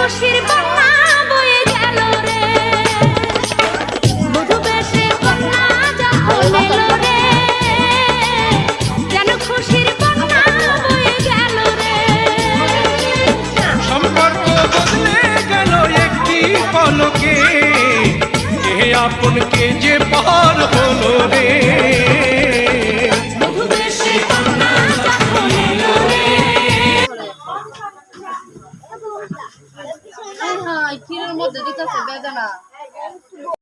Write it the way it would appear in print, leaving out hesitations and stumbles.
খুশির বন্যা বয়ে গেল রে বধূ বেশে কন্যা যখন এলো রে যেন খুশির বন্যা বয়ে গেল রে সম্পর্ক বদলে গেল একটি পলকে এ আপনকে যে পার হলো রে বধূ বেশে কন্যা যখন এলো রে ক্ষীরের মধ্যে দিতেছে বেদনা।